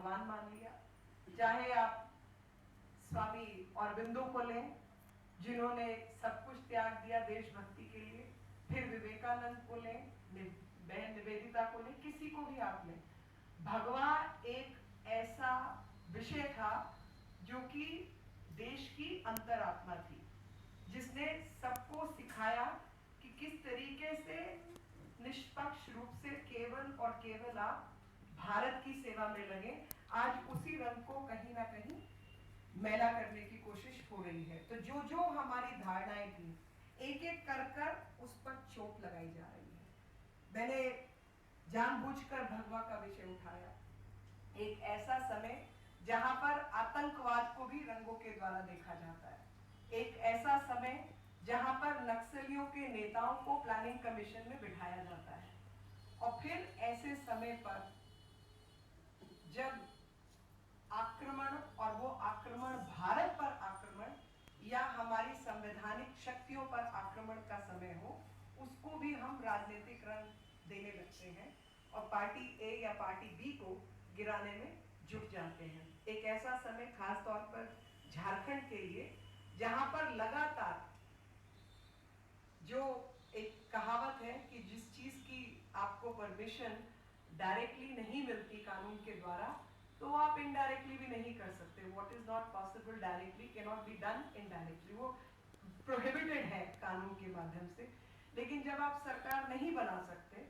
भगवान मान लिया। चाहे आप स्वामी अरविंदो को लें, जिन्होंने सब कुछ त्याग दिया देशभक्ति के लिए, फिर विवेकानंद को लें, बहन निवेदिता को लें, किसी को भी आप लें, भगवान एक ऐसा विषय था जो कि देश की अंतरात्मा थी, जिसने सबको सिखाया कि किस तरीके से निष्पक्ष रूप से केवल और केवल आप भारत की सेवा में लगे। आज उसी रंग को कहीं ना कहीं मैला करने की कोशिश हो रही है। तो जो जो हमारी धारणाएं थी, एक एक कर कर उस पर चोट लगाई जा रही है। मैंने जानबूझकर भगवा का विषय उठाया। एक ऐसा समय जहां पर आतंकवाद को भी रंगों के द्वारा देखा जाता है, एक ऐसा समय जहां पर नक्सलियों के नेताओं को प्लानिंग कमीशन में बिठाया जाता है, और फिर ऐसे समय पर जब आक्रमण, और वो आक्रमण भारत पर आक्रमण या हमारी संवैधानिक शक्तियों पर आक्रमण का समय हो, उसको भी हम राजनीतिक रंग देने लगते हैं और पार्टी ए या पार्टी बी को गिराने में जुट जाते हैं। एक ऐसा समय खास तौर पर झारखंड के लिए, जहां पर लगातार जो एक कहावत है कि जिस चीज की आपको परमिशन डायरेक्टली नहीं मिलती कानून के द्वारा, तो आप इनडायरेक्टली भी नहीं कर सकते। What is not possible directly can not be done indirectly, वो प्रोहिबिटेड है कानून के माध्यम से। लेकिन जब आप सरकार नहीं बना सकते,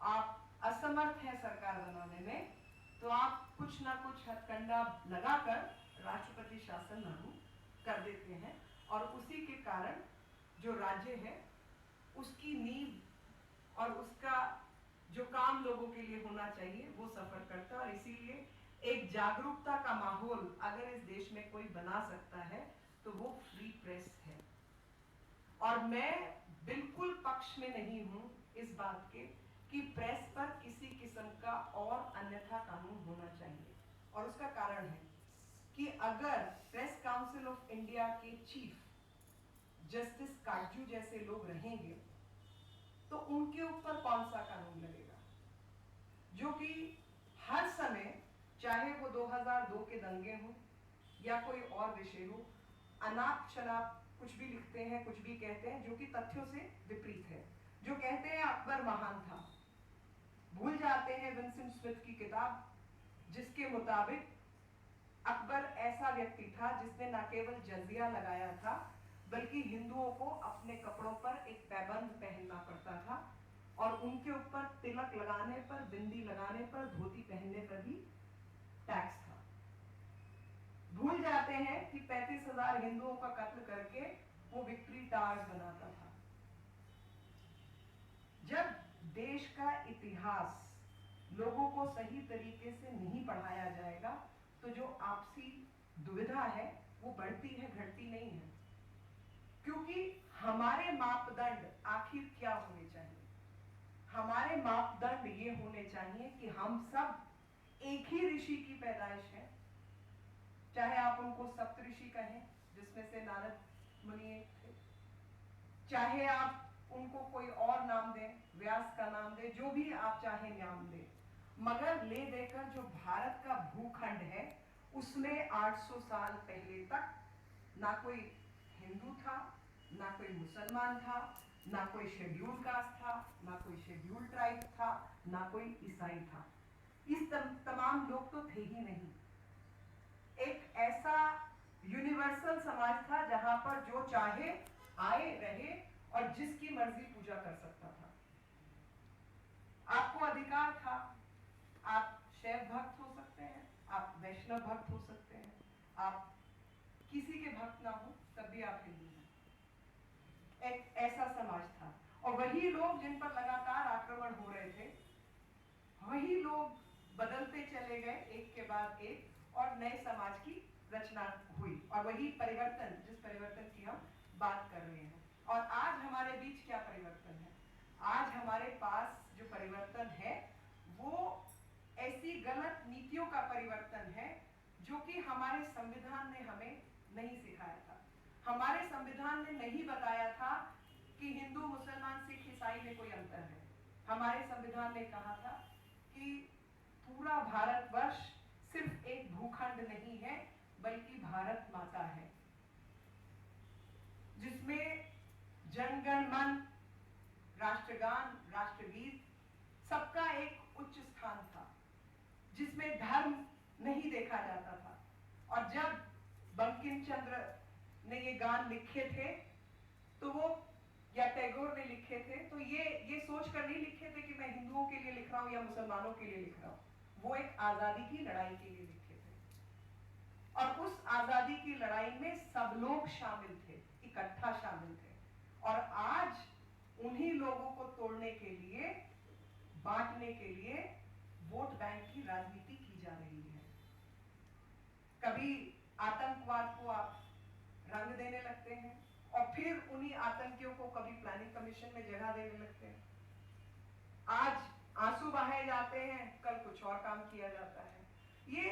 आप असमर्थ हैं सरकार बनाने में, तो आप कुछ ना कुछ हथकंडा लगाकर राष्ट्रपति शासन लागू कर देते हैं, और उसी के कारण जो राज्य है उसकी नींव और उसका जो काम लोगों के लिए होना चाहिए वो सफर करता है। और इसीलिए एक जागरूकता का माहौल अगर इस देश में कोई बना सकता है तो वो फ्री प्रेस है। और मैं बिल्कुल पक्ष में नहीं हूं इस बात के कि प्रेस पर किसी किस्म का और अन्यथा कानून होना चाहिए। और उसका कारण है कि अगर प्रेस काउंसिल ऑफ इंडिया के चीफ जस्टिस काटजू जैसे लोग रहेंगे तो उनके ऊपर कौन सा कानून लगेगा, जो कि हर समय, चाहे वो 2002 के दंगे हों या कोई और विषय हो, अनाप शनाप कुछ भी लिखते हैं, कुछ भी कहते हैं जो कि तथ्यों से विपरीत है। जो कहते हैं अकबर महान था, भूल जाते हैं विंसेंट स्मिथ की किताब, जिसके मुताबिक अकबर ऐसा व्यक्ति था जिसने न केवल जजिया लगाया था, बल्कि हिंदुओं को अपने कपड़ों पर एक पैबंद पहनना पड़ता था, और उनके ऊपर तिलक लगाने पर, बिंदी लगाने पर, धोती पहनने पर भी टैक्स था। भूल जाते हैं कि 35,000 हिंदुओं का कत्ल करके वो विक्ट्री टावर्स बनाता था। जब देश का इतिहास लोगों को सही तरीके से नहीं पढ़ाया जाएगा, तो जो आपसी दुविधा है वो बढ़ती है, घटती नहीं है। क्योंकि हमारे मापदंड आखिर क्या होने चाहिए? हमारे मापदंड ये होने चाहिए कि हम सब एक ही ऋषि की पैदाइश है, चाहे आप उनको सप्तऋषि कहें जिसमें से नारद मुनि एक थे, चाहे आप उनको कोई और नाम दें, व्यास का नाम दें, जो भी आप चाहे नाम दें, मगर ले देकर जो भारत का भूखंड है उसमें 800 साल पहले तक ना कोई हिंदू था, ना कोई मुसलमान था, ना कोई शेड्यूल कास्ट था, ना कोई शेड्यूल ट्राइब था, ना कोई ईसाई था। इस तमाम लोग तो थे ही नहीं। एक ऐसा यूनिवर्सल समाज था जहां पर जो चाहे आए रहे और जिसकी मर्जी पूजा कर सकता था। आपको अधिकार था, आप शैव भक्त हो सकते हैं, आप वैष्णव भक्त हो सकते हैं, आप किसी के भक्त ना हो तब भी आप हिंदू हैं। एक ऐसा समाज था, और वही लोग जिन पर लगातार आक्रमण हो रहे थे, वही लोग बदलते चले गए एक के बाद एक, और नए समाज की रचना हुई, और वही परिवर्तन, जिस परिवर्तन की हम बात कर रहे हैं। और आज हमारे बीच क्या परिवर्तन है? आज हमारे पास जो परिवर्तन है वो ऐसी गलत नीतियों का परिवर्तन है जो कि हमारे संविधान ने हमें नहीं सिखाया था। हमारे संविधान ने नहीं बताया था कि हिंदू, मुसलमान, सिख, ईसाई में कोई अंतर है। हमारे संविधान ने कहा था कि पूरा भारतवर्ष नहीं देखा जाता था। और जब बंकिम चंद्र ने ये गान लिखे थे तो वो, या टैगोर ने लिखे थे, तो ये सोच कर नहीं लिखे थे कि मैं हिंदुओं के लिए लिख रहा हूं या मुसलमानों के लिए लिख रहा हूं। वो एक आजादी की लड़ाई के लिए लिखे थे, और उस आजादी की लड़ाई में सब लोग शामिल थे, इकट्ठा शामिल थे। और आज उन्हीं लोगों को तोड़ने के लिए, बांटने के लिए वोट बैंक की राजनीति की जा रही है। कभी आतंकवाद को आप रंग देने लगते हैं और फिर उन्हीं आतंकियों को कभी प्लानिंग कमीशन में जगह देने लगते हैं। आज आंसू बहाए जाते हैं, कल कुछ और काम किया जाता है। ये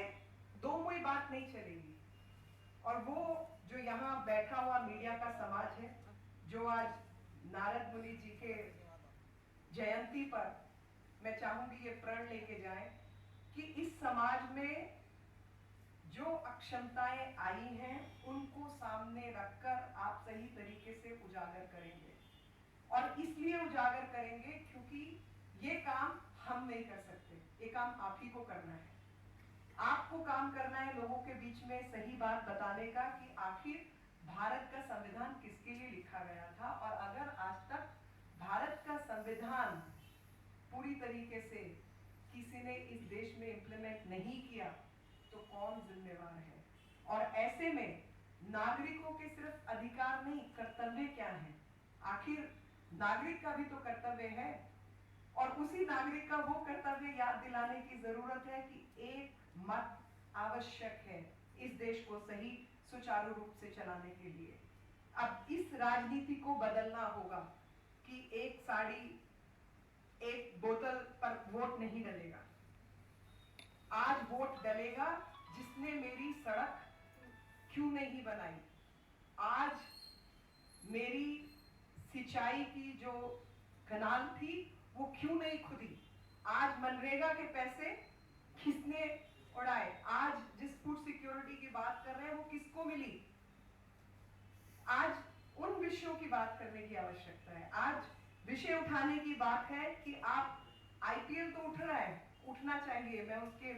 दो मुई बात नहीं चलेगी। और वो जो यहाँ बैठा हुआ मीडिया का समाज है, जो आज नारद मुनि जी के जयंती पर मैं चाहूंगी ये प्रण लेके जाए कि इस समाज में जो अक्षमताएं आई हैं उनको सामने रखकर आप सही तरीके से उजागर करेंगे। और इसलिए उजागर करेंगे क्योंकि ये काम हम नहीं कर सकते, ये काम आप ही को करना है। आपको काम करना है लोगों के बीच में सही बात बताने का कि आखिर भारत का संविधान किसके लिए लिखा गया था। और अगर आज तक भारत का संविधान पूरी तरीके से किसी ने इस देश में इंप्लीमेंट नहीं किया तो कौन जिम्मेवार है। और ऐसे में नागरिकों के सिर्फ अधिकार नहीं, कर्तव्य क्या है। आखिर नागरिक का भी तो कर्तव्य है, और उसी नागरिक का वो कर्तव्य याद दिलाने की जरूरत है कि एक मत आवश्यक है इस देश को सही सुचारू रूप से चलाने के लिए। अब इस राजनीति को बदलना होगा कि एक साड़ी, एक बोतल पर वोट नहीं डलेगा। आज वोट डलेगा जिसने मेरी सड़क क्यों नहीं बनाई, आज मेरी सिंचाई की जो कनाल थी वो क्यों नहीं खुदी, आज मनरेगा के पैसे किसने उड़ाए, आज जिस फूड सिक्योरिटी की बात कर रहे हैं वो किसको मिली। आज उन विषयों की बात करने की आवश्यकता है। आज विषय उठाने की बात है कि आप, आईपीएल तो उठ रहा है, उठना चाहिए, मैं उसके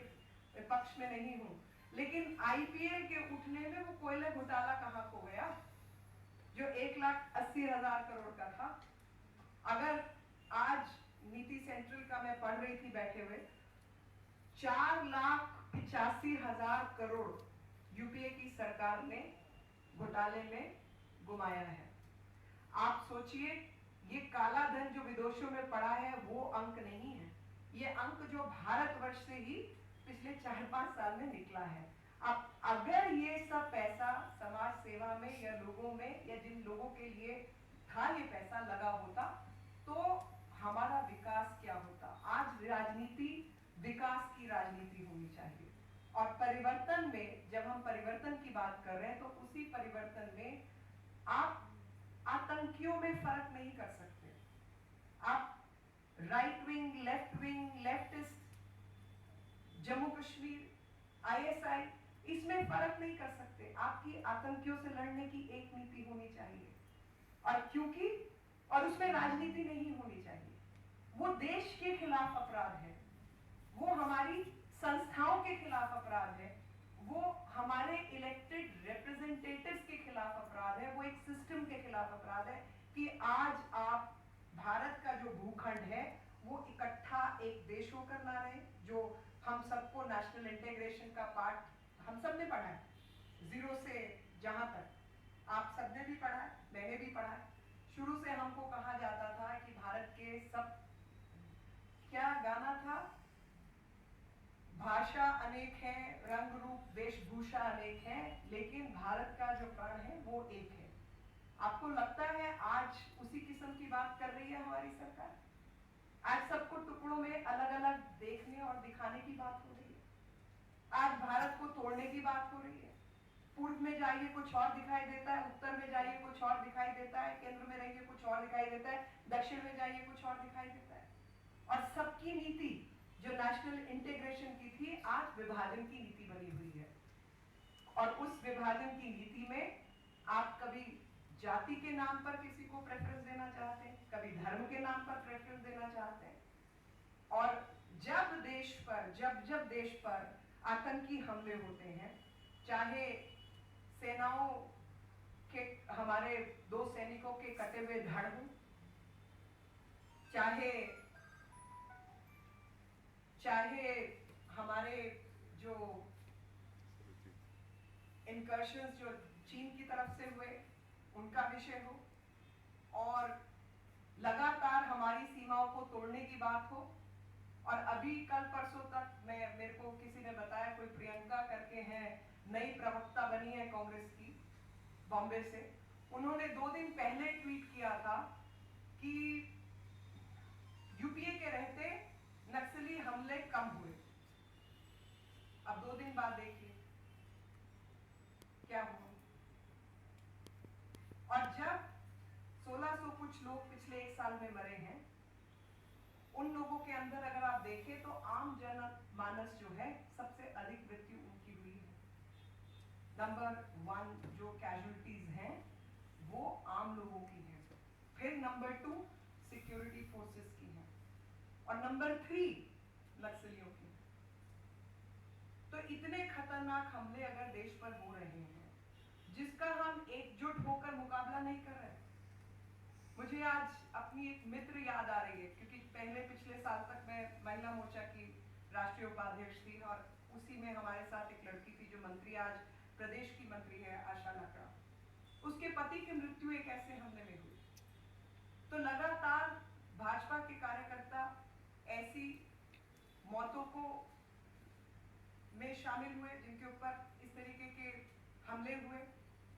पक्ष में नहीं हूं, लेकिन आईपीएल के उठने में वो कोयला घोटाला कहां खो गया जो 1,80,000 करोड़ का था। अगर आज नीति सेंट्रल का मैं पढ़ रही थी बैठे हुए, 4,85,000 करोड़ यूपीए की सरकार ने घोटाले में गुमाया है। आप सोचिए, ये काला धन जो विदेशों में पड़ा है वो अंक नहीं है, ये अंक जो भारतवर्ष से ही पिछले 4-5 साल में निकला है। अब अगर ये सब पैसा समाज सेवा में या लोगों में या जिन लोगों के लिए था ये पैसा लगा होता तो हमारा विकास क्या होता। आज राजनीति विकास की राजनीति होनी चाहिए। और परिवर्तन में, जब हम परिवर्तन की बात कर रहे हैं तो उसी परिवर्तन में आप आतंकियों में फर्क नहीं कर सकते। आप right wing, left wing, leftist, Jammu Kashmir, ISI, इसमें फर्क नहीं कर सकते। आपकी आतंकियों से लड़ने की एक नीति होनी चाहिए, और क्योंकि और उसमें राजनीति नहीं होनी चाहिए। वो देश के खिलाफ अपराध है, वो हमारी संस्थाओं के खिलाफ अपराध है, वो हमारे इलेक्टेड रिप्रेजेंटेटिव्स के खिलाफ अपराध है, वो एक सिस्टम के खिलाफ अपराध है कि आज आप भारत का जो भूखंड है वो इकट्ठा एक देश होकर ना रहे। जो हम सबको नेशनल इंटीग्रेशन का पार्ट हम सब ने पढ़ा है, जीरो से जहां तक आप सबने भी पढ़ा है, मैंने भी पढ़ा है। शुरू से हमको कहा जाता था कि भारत के सब, क्या गाना था, भाषा अनेक है, रंग रूप वेशभूषा अनेक है, लेकिन भारत का जो प्राण है वो एक है। आपको लगता है आज उसी किस्म की बात कर रही है हमारी सरकार? आज सबको टुकड़ों में अलग अलग देखने और दिखाने की बात हो रही है। आज भारत को तोड़ने की बात हो रही है। पूर्व में जाइए कुछ और दिखाई देता है, उत्तर में जाइए कुछ और दिखाई देता है, केंद्र में रहिए कुछ और दिखाई देता है, दक्षिण में जाइए कुछ और दिखाई देता है। और सबकी नीति जो नेशनल इंटीग्रेशन की थी आज विभाजन की नीति बनी हुई है। और उस विभाजन की नीति में आप कभी जाति के नाम पर किसी को प्रेफरेंस देना चाहते हैं, कभी धर्म के नाम पर प्रेफरेंस देना चाहते हैं। और जब देश पर आतंकी हमले होते हैं, चाहे सेनाओं के हमारे 2 सैनिकों के कटे हुए धड़ हों, चाहे हमारे जो इनकर्शंस जो चीन की तरफ से हुए उनका विषय हो, और लगातार हमारी सीमाओं को तोड़ने की बात हो। और अभी कल परसों तक मेरे को किसी ने बताया, कोई प्रियंका करके हैं, नई प्रवक्ता बनी है कांग्रेस की बॉम्बे से, उन्होंने 2 दिन पहले ट्वीट किया था कि यूपीए के रहते नक्सली हमले कम हुए। अब 2 दिन बाद देखिए क्या हुआ। और जब 1600 कुछ लोग पिछले 1 साल में मरे हैं, उन लोगों के अंदर अगर आप देखें तो आम जन मानस जो है सबसे अधिक मृत्यु उनकी हुई है। नंबर 1 जो कैजुअलिटीज हैं वो आम लोगों की है, फिर नंबर 2 सिक्योरिटी फोर्सेस की है, और नंबर 3 नक्सलियों की। तो इतने खतरनाक हमले अगर देश पर हो रहे हैं जिसका हम एकजुट होकर मुकाबला नहीं कर रहे। मुझे आज अपनी एक मित्र याद आ रही है, क्योंकि पिछले साल तक मैं महिला मोर्चा की राष्ट्रीय उपाध्यक्ष थी, और उसी में हमारे साथ एक लड़की थी जो मंत्री, आज प्रदेश की मंत्री है, आशा लाकड़ा। उसके पति की मृत्यु एक ऐसे हमले में हुई। तो लगातार भाजपा के कार्यकर्ता ऐसी मौतों को में शामिल हुए जिनके ऊपर इस तरीके के हमले हुए।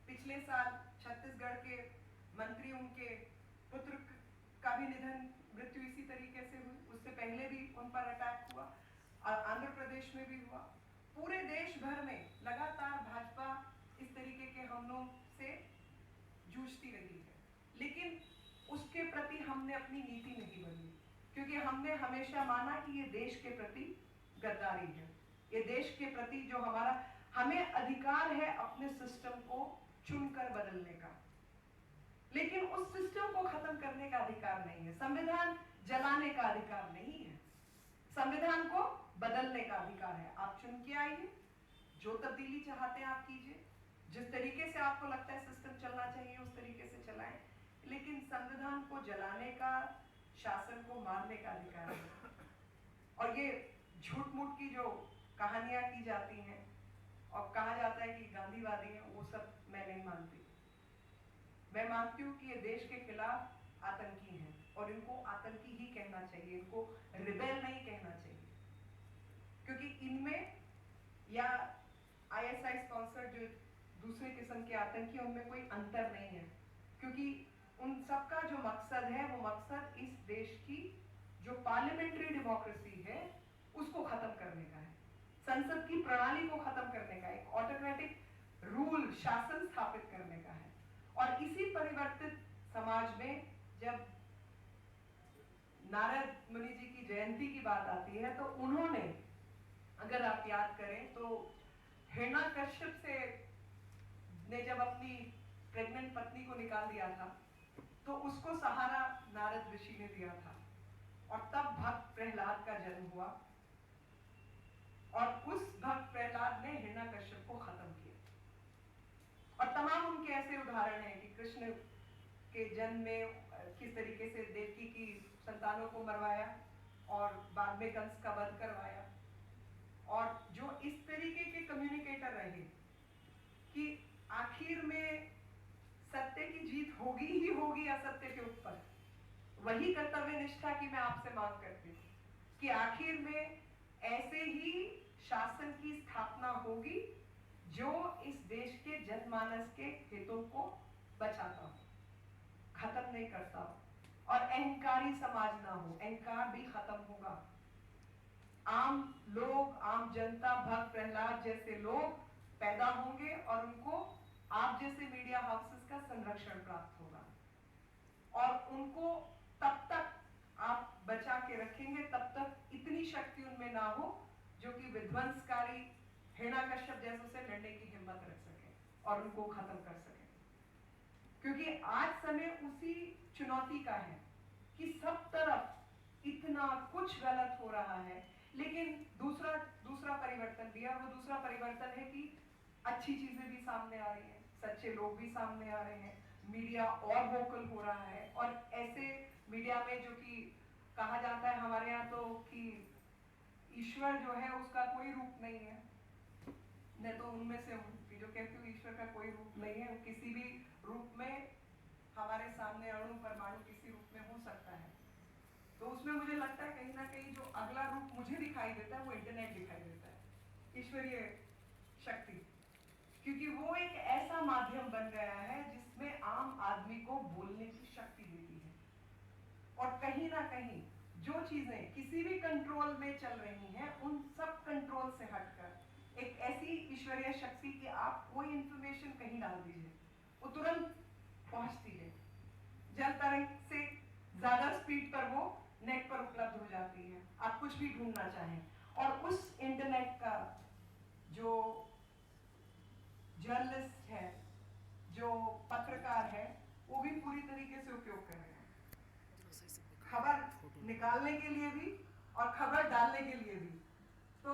पिछले साल छत्तीसगढ़ के मंत्री, उनके पुत्र का भी निधन, मृत्यु इसी तरीके से हुई। उससे पहले भी उन पर अटैक हुआ, और आंध्र प्रदेश में भी हुआ। पूरे देश भर में लगातार भाजपा इस तरीके के हमलों से जूझती रही है, लेकिन उसके प्रति हमने अपनी नीति नहीं बदली, क्योंकि हमने हमेशा माना कि ये देश के प्रति गद्दारी है। ये देश के प्रति जो हमें अधिकार है अपने सिस्टम को चुनकर बदलने का, लेकिन उस सिस्टम को खत्म करने का अधिकार नहीं है। संविधान जलाने का अधिकार नहीं है, संविधान को बदलने का अधिकार है। आप चुन के आइए, जो तब्दीली चाहते हैं आप कीजिए, जिस तरीके से आपको लगता है सिस्टम चलना चाहिए उस तरीके से चलाएं, लेकिन संविधान को जलाने का, शासन को मारने का अधिकार है। और ये झूठ मूठ की जो कहानियां की जाती हैं और कहा जाता है कि गांधीवादी हैं, वो सब मैं नहीं मानती। मैं मानती हूँ कि ये देश के खिलाफ आतंकी हैं, और इनको आतंकी ही कहना चाहिए, इनको रिबेल नहीं कहना चाहिए, क्योंकि इनमें या आईएसआई स्पॉन्सर्ड जो दूसरे किस्म के आतंकी, उनमें कोई अंतर नहीं है, क्योंकि उन सबका जो मकसद है वो मकसद इस देश की जो पार्लियामेंट्री डेमोक्रेसी है उसको खत्म करने का है, संसद की प्रणाली को खत्म करने का, एक ऑटोक्रेटिक रूल, शासन स्थापित करने का है। और इसी परिवर्तित समाज में जब नारद मुनि जी की जयंती की बात आती है, तो उन्होंने, अगर आप याद करें तो हिरण्यकश्यप से ने जब अपनी प्रेग्नेंट पत्नी को निकाल दिया था, तो उसको सहारा नारद ऋषि ने दिया था, और तब भक्त प्रहलाद का जन्म हुआ, और उस भक्त प्रहलाद ने हिरण्यकश्यप को खत्म किया। और तमाम उनके ऐसे उदाहरण हैं कि कृष्ण के जन्म में किस तरीके से देवकी की संतानों को मरवाया और बाद में कंस का वध करवाया, और जो इस तरीके के कम्युनिकेटर रहे कि आखिर में सत्य की जीत होगी ही होगी असत्य के ऊपर। वही कर्तव्य निष्ठा की मैं आपसे मांग करती हूँ कि आखिर में ऐसे ही शासन की स्थापना होगी जो इस देश के जनमानस के हितों को बचाता हो, खत्म नहीं करता हो, और अहंकारी समाज ना हो। अहंकार भी खत्म होगा। आम लोग, आम जनता, भक्त प्रहलाद जैसे लोग पैदा होंगे, और उनको आप जैसे मीडिया हाउसेस का संरक्षण प्राप्त होगा, और उनको तब तक आप बचा के रखेंगे तब तक इतनी शक्ति उनमें ना हो जो कि विध्वंसकारी हिरण्यकश्यप जैसों से लड़ने की हिम्मत रख सके और उनको खत्म कर सके। क्योंकि आज समय उसी चुनौती का है कि सब तरफ इतना कुछ गलत हो रहा है, लेकिन दूसरा परिवर्तन भी मीडिया, वो दूसरा परिवर्तन है कि अच्छी चीजें भी सामने आ रही हैं, सच्चे लोग भी सामने आ रहे हैं, मीडिया और वोकल हो रहा है। और ऐसे मीडिया में जो कि कहा जाता है हमारे यहाँ तो कि ईश्वर जो है उसका कोई रूप नहीं है, मैं तो उनमें से हूँ कि जो कहती हूँ ईश्वर का कोई रूप नहीं है, वो किसी भी रूप में हमारे सामने अणु परमाणु किसी रूप में हो सकता है। तो उसमें मुझे लगता है कहीं ना कहीं जो अगला रूप मुझे दिखाई देता है वो इंटरनेट दिखाई देता है, ईश्वरीय शक्ति, क्योंकि वो एक ऐसा माध्यम बन गया है जिसमें आम आदमी को बोलने की शक्ति देती है। और कहीं ना कहीं जो चीजें किसी भी कंट्रोल में चल रही हैं उन सब कंट्रोल से हटकर एक ऐसी ईश्वरीय शक्ति कि आप कोई इंफॉर्मेशन कहीं डाल दीजिए वो तुरंत पहुंचती है, जल तरंग से ज्यादा स्पीड पर वो नेट पर उपलब्ध हो जाती है, आप कुछ भी ढूंढना चाहें। और उस इंटरनेट का जो जर्नलिस्ट है, जो पत्रकार है, वो भी पूरी तरीके से उपयोग कर रहे हैं, खबर निकालने के लिए भी और खबर डालने के लिए भी। तो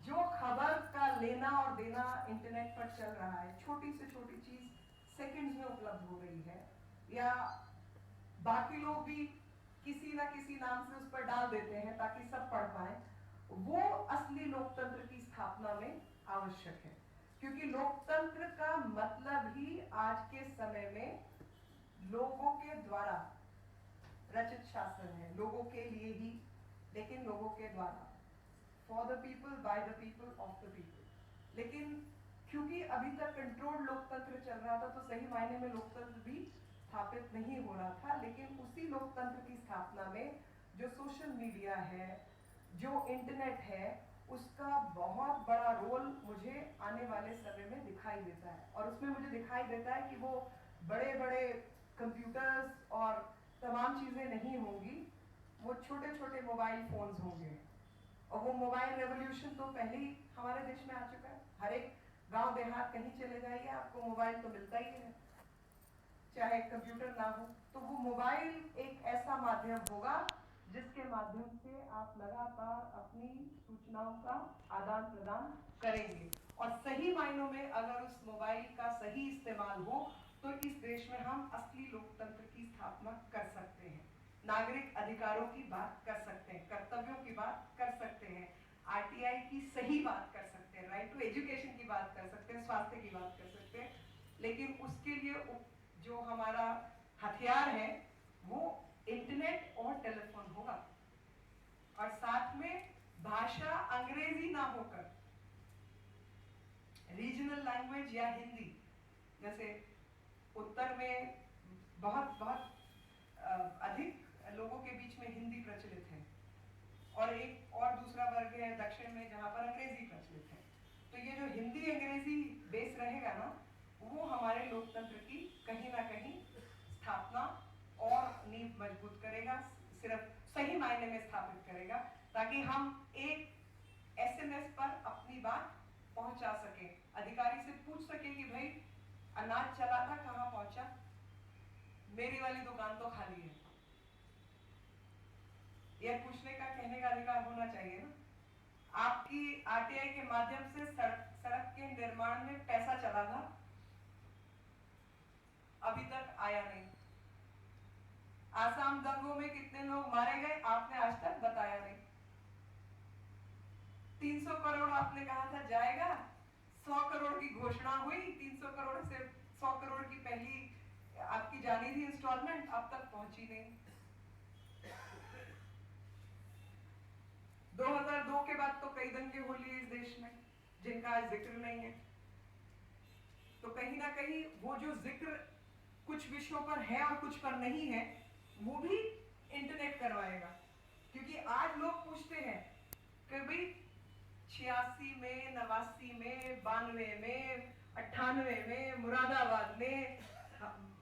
जो खबर का लेना और देना इंटरनेट पर चल रहा है, छोटी से छोटी चीज सेकंड्स में उपलब्ध हो रही है, या बाकी लोग भी किसी ना किसी नाम से उस पर डाल देते हैं ताकि सब पढ़ पाए, वो असली लोकतंत्र की स्थापना में आवश्यक है। क्योंकि लोकतंत्र का मतलब ही आज के समय में लोगों के द्वारा रचित शासन है, लोगों के लिए ही, लेकिन लोगों के द्वारा, for the people, by the people, of the people. लेकिन क्योंकि अभी तक कंट्रोल्ड लोकतंत्र चल रहा था तो सही मायने में लोकतंत्र भी स्थापित नहीं हो रहा था। लेकिन उसी लोकतंत्र की स्थापना में जो सोशल मीडिया है, जो इंटरनेट है, उसका बहुत बड़ा रोल मुझे आने वाले समय में दिखाई देता है। और उसमें मुझे दिखाई देता है कि वो बड़े बड़े कंप्यूटर्स और तमाम चीजें नहीं होंगी, वो छोटे छोटे मोबाइल फोन्स होंगे। और वो मोबाइल रेवोल्यूशन तो पहले ही हमारे देश में आ चुका है, हर एक गांव देहात कहीं चले जाइए आपको मोबाइल तो मिलता ही है, चाहे कंप्यूटर ना हो। तो वो मोबाइल एक ऐसा माध्यम होगा जिसके माध्यम से आप लगातार अपनी सूचनाओं का आदान प्रदान करेंगे। और सही मायनों में अगर उस मोबाइल का सही इस्तेमाल हो तो इस देश में हम असली लोकतंत्र की स्थापना कर सकते हैं, नागरिक अधिकारों की बात कर सकते हैं, कर्तव्यों की बात कर सकते हैं, आरटीआई की सही बात कर सकते हैं, राइट टू एजुकेशन की बात कर सकते हैं, स्वास्थ्य की बात कर सकते हैं। लेकिन उसके लिए जो हमारा हथियार है वो इंटरनेट और टेलीफोन होगा। और साथ में भाषा अंग्रेजी ना होकर रीजनल लैंग्वेज या हिंदी, जैसे उत्तर में बहुत अधिक लोगों के बीच में हिंदी प्रचलित है और एक और दूसरा वर्ग है दक्षिण में जहां पर अंग्रेजी प्रचलित है। तो ये जो हिंदी अंग्रेजी बेस रहेगा ना, वो हमारे लोकतंत्र की कहीं ना कहीं स्थापना और नींव मजबूत करेगा, सिर्फ सही मायने में स्थापित करेगा, ताकि हम एक एसएमएस पर अपनी बात पहुंचा सके, अधिकारी से पूछ सके कि भाई अनाज चला था कहां पहुंचा, मेरी वाली दुकान तो खाली है। यह पूछने का, कहने का अधिकार होना चाहिए ना। आपकी आरटीआई के माध्यम से सड़क के निर्माण में पैसा चला था, अभी तक आया नहीं। आसाम दंगों में कितने लोग मारे गए आपने आज तक बताया नहीं। 300 करोड़ आपने कहा था जाएगा, 100 करोड़ की घोषणा हुई, 300 करोड़ से 100 करोड़ की पहली आपकी जानी थी इंस्टॉलमेंट, अब तक पहुंची नहीं। 2002 के बाद तो कई दंगे हो लिए इस देश में जिनका आज जिक्र नहीं है। तो कहीं ना कहीं वो जो जिक्र कुछ विषयों पर है और कुछ पर नहीं है, वो भी इंटरनेट करवाएगा। क्योंकि आज लोग पूछते हैं कि भाई 86 में, 89 में, 92 में, 98 में, मुरादाबाद में,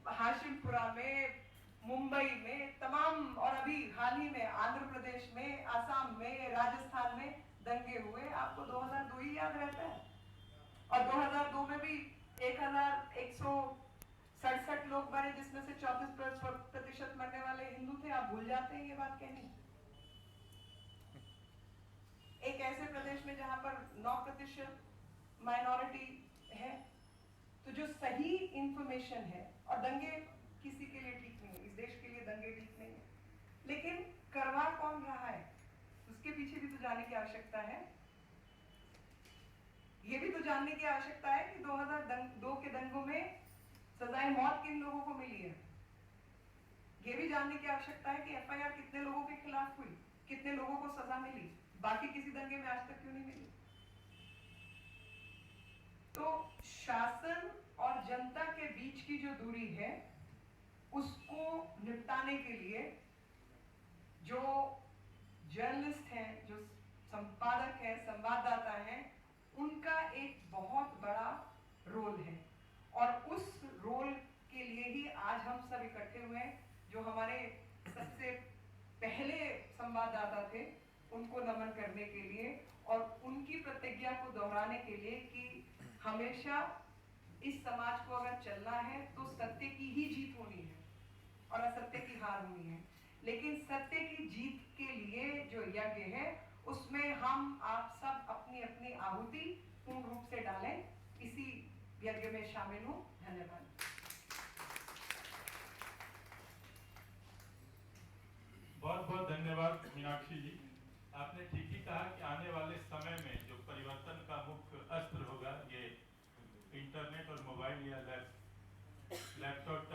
हाशिमपुरा में, मुंबई में, तमाम, और अभी हाल ही में आंध्र प्रदेश में, आसाम में, राजस्थान में दंगे हुए, आपको 2002 ही याद रहता है। और 2002 में भी 1167 लोग मरे, जिसमें से 34% मरने वाले हिंदू थे। आप भूल जाते हैं ये बात कहनी। एक ऐसे प्रदेश में जहां पर 9% माइनॉरिटी है। तो जो सही इंफॉर्मेशन है, और दंगे किसी के लिए ठीक नहीं है, इस देश के लिए दंगे ठीक नहीं है, लेकिन करवा कौन रहा है उसके पीछे भी तो जानने की आवश्यकता है। ये भी तो जानने की आवश्यकता है कि 2002 के दंगों में सजाए मौत किन लोगों को मिली है। ये भी जानने की आवश्यकता है कि एफआईआर कितने लोगों के खिलाफ हुई, कितने लोगों को सजा मिली, बाकी किसी दंगे में आज तक क्यों नहीं मिली। तो शासन और जनता के बीच की जो दूरी है उसको निपटाने के लिए जो जर्नलिस्ट हैं, जो संपादक हैं, संवाददाता हैं, उनका एक बहुत बड़ा रोल है। और उस रोल के लिए ही आज हम सब इकट्ठे हुए हैं। जो हमारे सबसे पहले संवाददाता थे उनको नमन करने के लिए और उनकी प्रतिज्ञा को दोहराने के लिए कि हमेशा इस समाज को अगर चलना है तो सत्य की ही जीत होनी है और असत्य की हार होनी है। लेकिन सत्य की जीत के लिए जो यज्ञ है उसमें हम आप सब अपनी अपनी आहुति पूर्ण रूप से डालें। इसी यज्ञ में शामिल हूं। धन्यवाद। बहुत बहुत धन्यवाद मीनाक्षी जी। आपने ठीक ही कहा कि आने वाले समय में जो परिवर्तन का मुख्य अस्त्र होगा ये इंटरनेट और मोबाइल या लैपटॉप